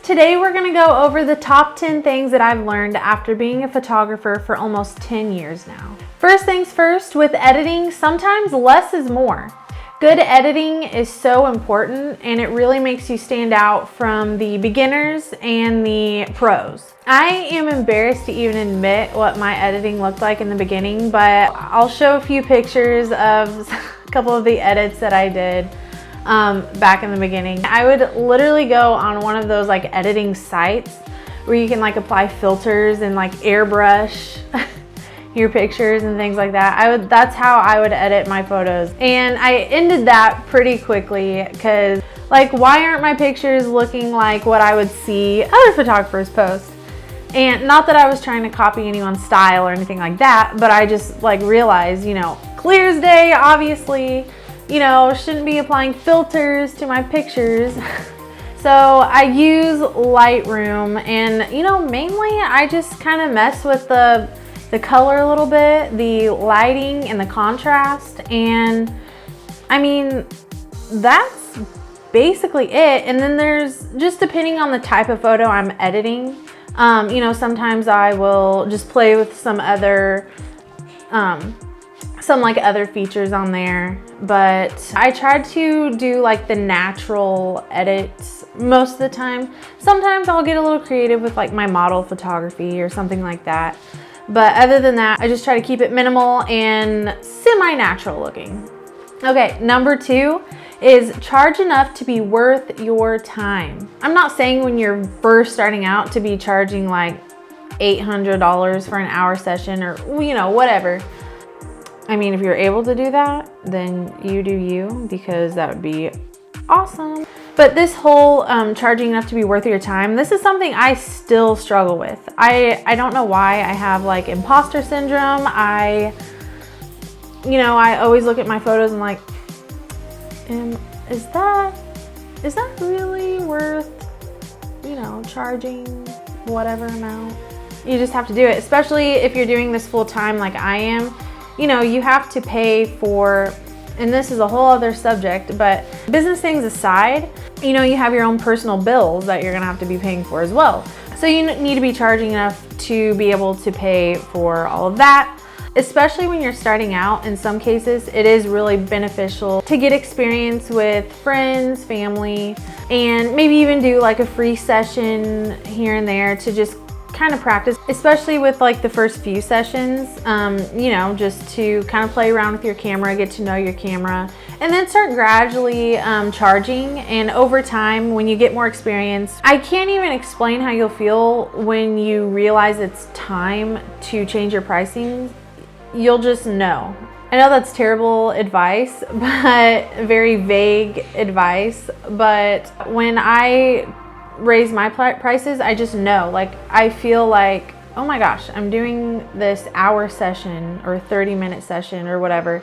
Today we're gonna go over the top 10 things that I've learned after being a photographer for almost 10 years now. First things first, with editing, sometimes less is more. Good editing is so important and it really makes you stand out from the beginners and the pros. I am embarrassed to even admit what my editing looked like in the beginning, but I'll show a few pictures of a couple of the edits that I did back in the beginning. I would literally go on one of those like editing sites where you can like apply filters and like airbrush your pictures and things like that. That's how I would edit my photos. And I ended that pretty quickly because like, why aren't my pictures looking like what I would see other photographers post? And not that I was trying to copy anyone's style or anything like that, but I just like realized, you know, clear as day, obviously, you know, shouldn't be applying filters to my pictures. So I use Lightroom and, you know, mainly I just kind of mess with the color a little bit, the lighting and the contrast. And I mean, that's basically it. And then there's just depending on the type of photo I'm editing, you know, sometimes I will just play with some other, some like other features on there, but I try to do like the natural edits most of the time. Sometimes I'll get a little creative with like my model photography or something like that. But other than that, I just try to keep it minimal and semi-natural looking. Okay, number 2 is charge enough to be worth your time. I'm not saying when you're first starting out to be charging like $800 for an hour session or, you know, whatever. I mean, if you're able to do that, then you do you, because that would be awesome. But this whole charging enough to be worth your time, this is something I still struggle with. I don't know why. I have like imposter syndrome. You know, I always look at my photos and like, is that really worth, you know, charging whatever amount? You just have to do it, especially if you're doing this full time like I am. You know, you have to pay for, and this is a whole other subject, but business things aside, you know, you have your own personal bills that you're gonna have to be paying for as well. So you need to be charging enough to be able to pay for all of that. Especially when you're starting out, in some cases, it is really beneficial to get experience with friends, family, and maybe even do like a free session here and there to just kind of practice, especially with like the first few sessions, you know, just to kind of play around with your camera, get to know your camera, and then start gradually charging. And over time, when you get more experience, I can't even explain how you'll feel when you realize it's time to change your pricing. You'll just know. I know that's terrible advice, but very vague advice. But when I raise my prices, I just know, like, I feel like, oh my gosh, I'm doing this hour session or 30-minute session or whatever.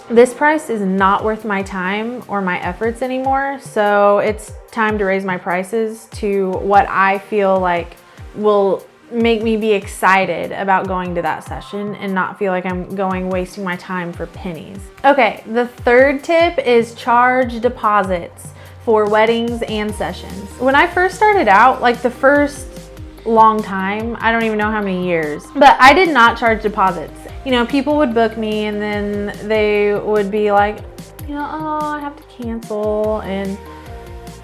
This price is not worth my time or my efforts anymore. So it's time to raise my prices to what I feel like will make me be excited about going to that session and not feel like I'm wasting my time for pennies. Okay, the third tip is charge deposits for weddings and sessions. When I first started out, like the first long time, I don't even know how many years, but I did not charge deposits. You know, people would book me and then they would be like, you know, oh, I have to cancel and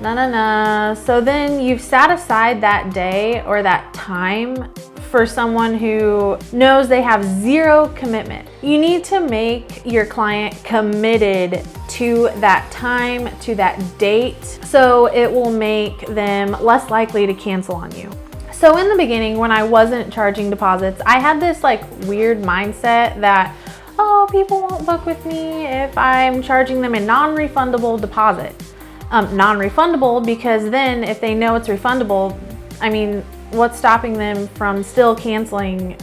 na. So then you've set aside that day or that time for someone who knows they have zero commitment. You need to make your client committed to that time, to that date, so it will make them less likely to cancel on you. So in the beginning, when I wasn't charging deposits, I had this like weird mindset that, oh, people won't book with me if I'm charging them a non-refundable deposit. Non-refundable because then if they know it's refundable, I mean, what's stopping them from still canceling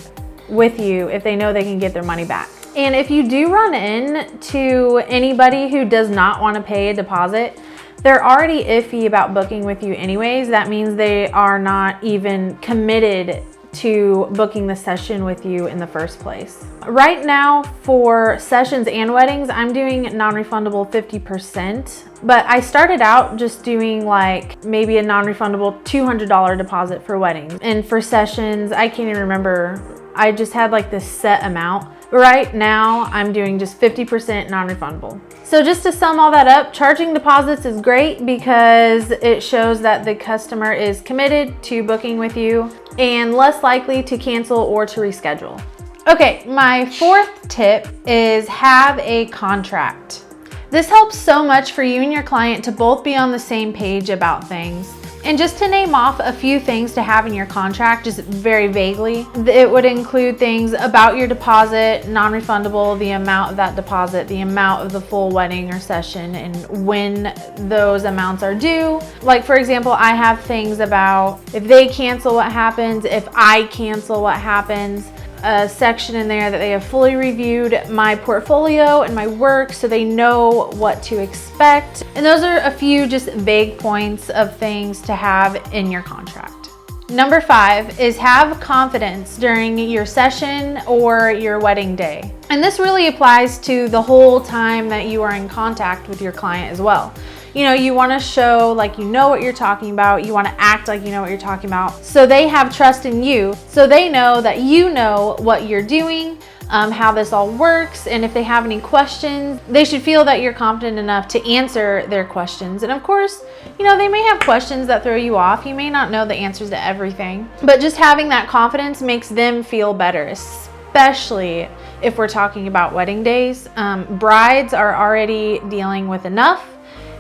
with you if they know they can get their money back? And if you do run into anybody who does not want to pay a deposit, they're already iffy about booking with you anyways. That means they are not even committed to booking the session with you in the first place. Right now for sessions and weddings, I'm doing non-refundable 50%, but I started out just doing like maybe a non-refundable $200 deposit for weddings. And for sessions, I can't even remember, I just had like this set amount. Right now, I'm doing just 50% non-refundable. So just to sum all that up, charging deposits is great because it shows that the customer is committed to booking with you and less likely to cancel or to reschedule. Okay, my fourth tip is have a contract. This helps so much for you and your client to both be on the same page about things. And just to name off a few things to have in your contract, just very vaguely, it would include things about your deposit, non-refundable, the amount of that deposit, the amount of the full wedding or session, and when those amounts are due. Like for example, I have things about if they cancel, what happens, if I cancel, what happens. A section in there that they have fully reviewed my portfolio and my work so they know what to expect. And those are a few just vague points of things to have in your contract. Number 5 is have confidence during your session or your wedding day. And this really applies to the whole time that you are in contact with your client as well. You know, you want to show like you know what you're talking about. You want to act like you know what you're talking about. So they have trust in you. So they know that you know what you're doing, how this all works. And if they have any questions, they should feel that you're confident enough to answer their questions. And of course, you know, they may have questions that throw you off. You may not know the answers to everything, but just having that confidence makes them feel better, especially if we're talking about wedding days. Brides are already dealing with enough.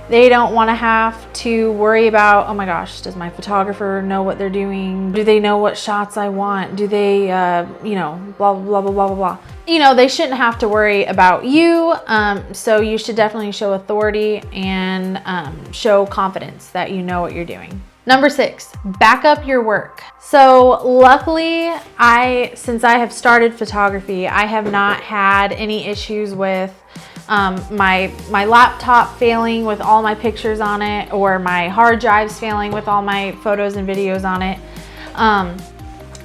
They don't want to have to worry about, oh my gosh, does my photographer know what they're doing? Do they know what shots I want? Do they, you know, blah, blah, blah, blah, blah, blah. You know, they shouldn't have to worry about you. So you should definitely show authority and show confidence that you know what you're doing. Number 6, back up your work. So luckily, since I have started photography, I have not had any issues with my laptop failing with all my pictures on it, or my hard drives failing with all my photos and videos on it.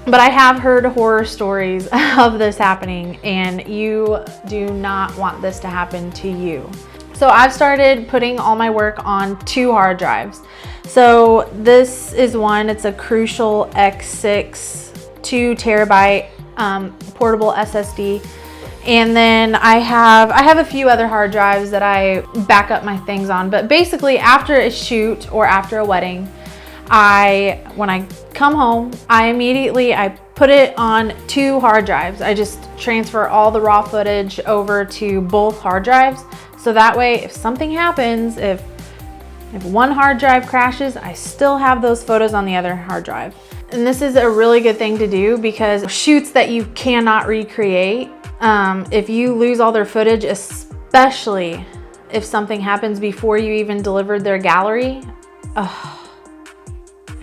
But I have heard horror stories of this happening, and you do not want this to happen to you. So I've started putting all my work on 2 hard drives. So this is one, it's a Crucial X6 2 terabyte portable SSD. And then I have a few other hard drives that I back up my things on. But basically after a shoot or after a wedding, when I come home, I put it on 2 hard drives. I just transfer all the raw footage over to both hard drives. So that way, if something happens, if one hard drive crashes, I still have those photos on the other hard drive. And this is a really good thing to do because shoots that you cannot recreate, if you lose all their footage, especially if something happens before you even delivered their gallery,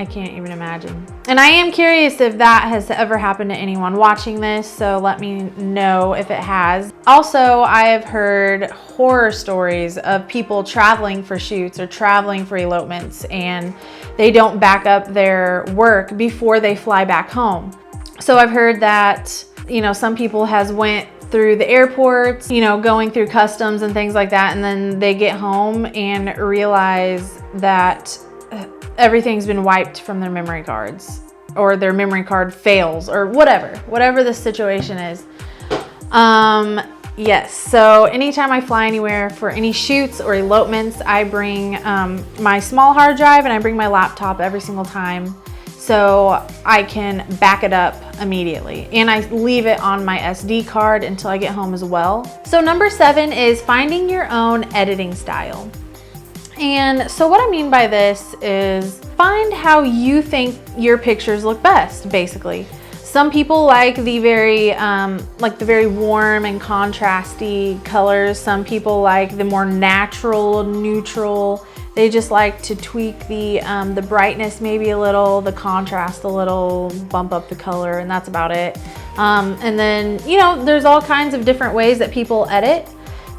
I can't even imagine. And I am curious if that has ever happened to anyone watching this, so let me know if it has. Also, I have heard horror stories of people traveling for shoots or traveling for elopements, and they don't back up their work before they fly back home. So I've heard that, you know, some people has went through the airports, you know, going through customs and things like that, and then they get home and realize that everything's been wiped from their memory cards, or their memory card fails, or whatever the situation is. Yes, so anytime I fly anywhere for any shoots or elopements, I bring my small hard drive and I bring my laptop every single time, so I can back it up immediately. And I leave it on my SD card until I get home as well. So number 7 is finding your own editing style. And so what I mean by this is find how you think your pictures look best, basically. Some people like the very warm and contrasty colors. Some people like the more natural, neutral. They just like to tweak the brightness maybe a little, the contrast a little, bump up the color, and that's about it. And then, you know, there's all kinds of different ways that people edit.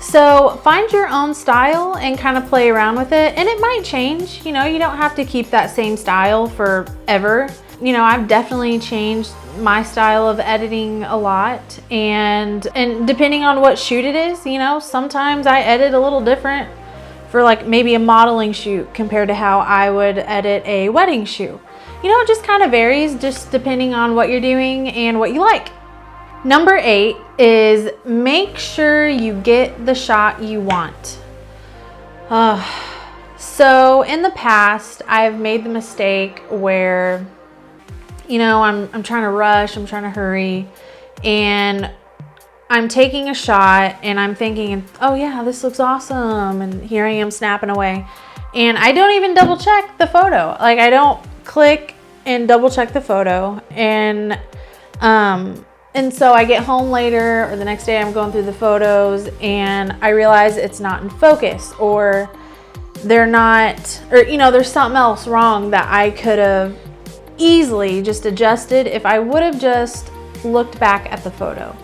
So find your own style and kind of play around with it. And it might change, you know, you don't have to keep that same style forever. You know, I've definitely changed my style of editing a lot, and depending on what shoot it is, you know, sometimes I edit a little different for like maybe a modeling shoot compared to how I would edit a wedding shoot. You know, it just kind of varies just depending on what you're doing and what you like. Number 8 is make sure you get the shot you want. So in the past, I've made the mistake where, you know, I'm trying to rush, I'm trying to hurry, and I'm taking a shot and I'm thinking, oh yeah, this looks awesome. And here I am snapping away. And I don't even double check the photo. Like, I don't click and double check the photo. And so I get home later, or the next day I'm going through the photos and I realize it's not in focus, or they're not, or, you know, there's something else wrong that I could have easily just adjusted if I would have just looked back at the photo.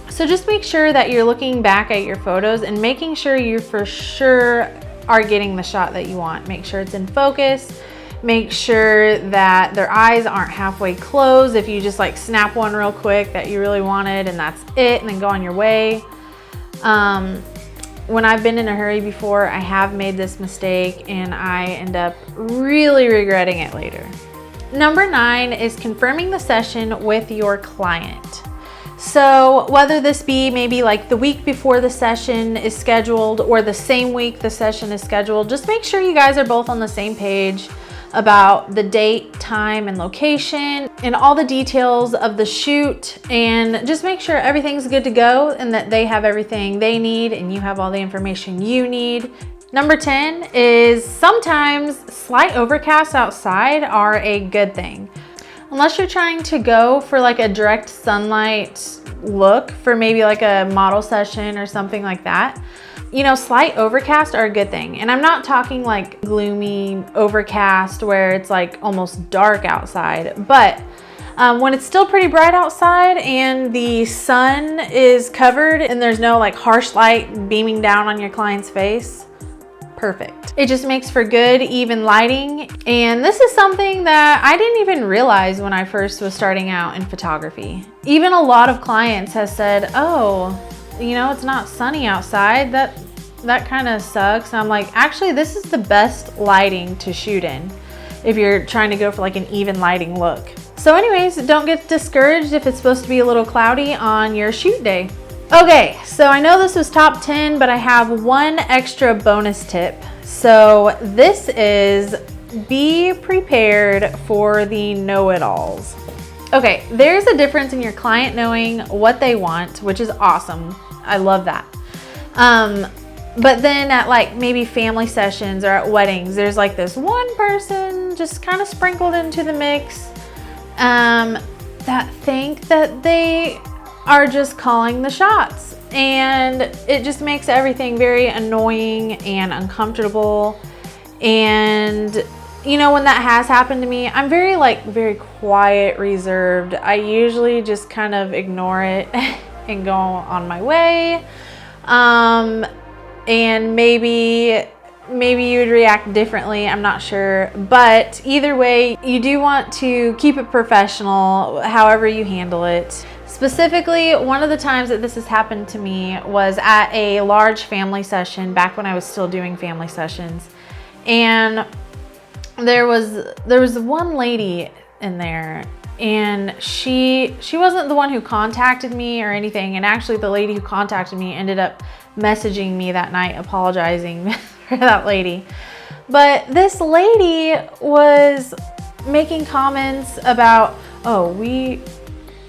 So just make sure that you're looking back at your photos and making sure you for sure are getting the shot that you want. Make sure it's in focus. Make sure that their eyes aren't halfway closed. If you just like snap one real quick that you really wanted and that's it, and then go on your way. When I've been in a hurry before, I have made this mistake and I end up really regretting it later. Number 9 is confirming the session with your client. So whether this be maybe like the week before the session is scheduled or the same week the session is scheduled, just make sure you guys are both on the same page about the date, time, and location, and all the details of the shoot, and just make sure everything's good to go and that they have everything they need and you have all the information you need. Number 10 is sometimes slight overcasts outside are a good thing. Unless you're trying to go for like a direct sunlight look for maybe like a model session or something like that, you know, slight overcast are a good thing. And I'm not talking like gloomy overcast where it's like almost dark outside, but when it's still pretty bright outside and the sun is covered and there's no like harsh light beaming down on your client's face, perfect. It just makes for good, even lighting. And this is something that I didn't even realize when I first was starting out in photography. Even a lot of clients have said, oh, you know, it's not sunny outside. That kind of sucks. And I'm like, actually, this is the best lighting to shoot in if you're trying to go for like an even lighting look. So anyways, don't get discouraged if it's supposed to be a little cloudy on your shoot day. Okay, so I know this was top 10, but I have one extra bonus tip. So this is be prepared for the know-it-alls. Okay, there's a difference in your client knowing what they want, which is awesome. I love that. But then at like maybe family sessions or at weddings, there's like this one person just kind of sprinkled into the mix that think that they are just calling the shots, and it just makes everything very annoying and uncomfortable. And you know, when that has happened to me, I'm very quiet, reserved. I usually just kind of ignore it and go on my way. And maybe you would react differently, I'm not sure. But either way, you do want to keep it professional, however you handle it. Specifically, one of the times that this has happened to me was at a large family session back when I was still doing family sessions. And there was one lady in there, and she wasn't the one who contacted me or anything. And actually the lady who contacted me ended up messaging me that night apologizing for that lady. But this lady was making comments about, oh,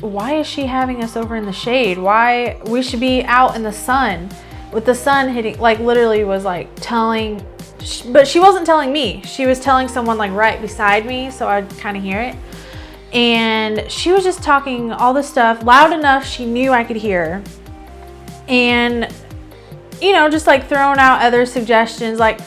why is she having us over in the shade? Why we should be out in the sun with the sun hitting, like literally was like telling, but she wasn't telling me. She was telling someone like right beside me, so I'd kind of hear it. And she was just talking all this stuff loud enough she knew I could hear. And, you know, just like throwing out other suggestions like,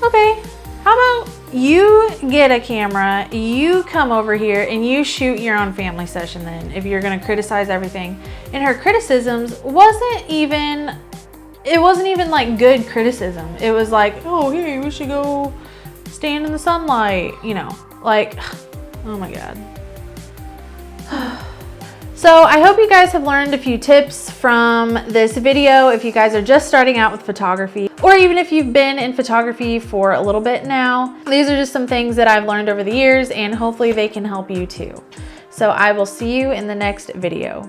okay, how about you get a camera, you come over here and you shoot your own family session then, if you're gonna criticize everything. And her criticisms wasn't even like good criticism. It was like, oh, hey, we should go stand in the sunlight, you know, like, oh my God. So I hope you guys have learned a few tips from this video if you guys are just starting out with photography, or even if you've been in photography for a little bit now. These are just some things that I've learned over the years, and hopefully they can help you too. So I will see you in the next video.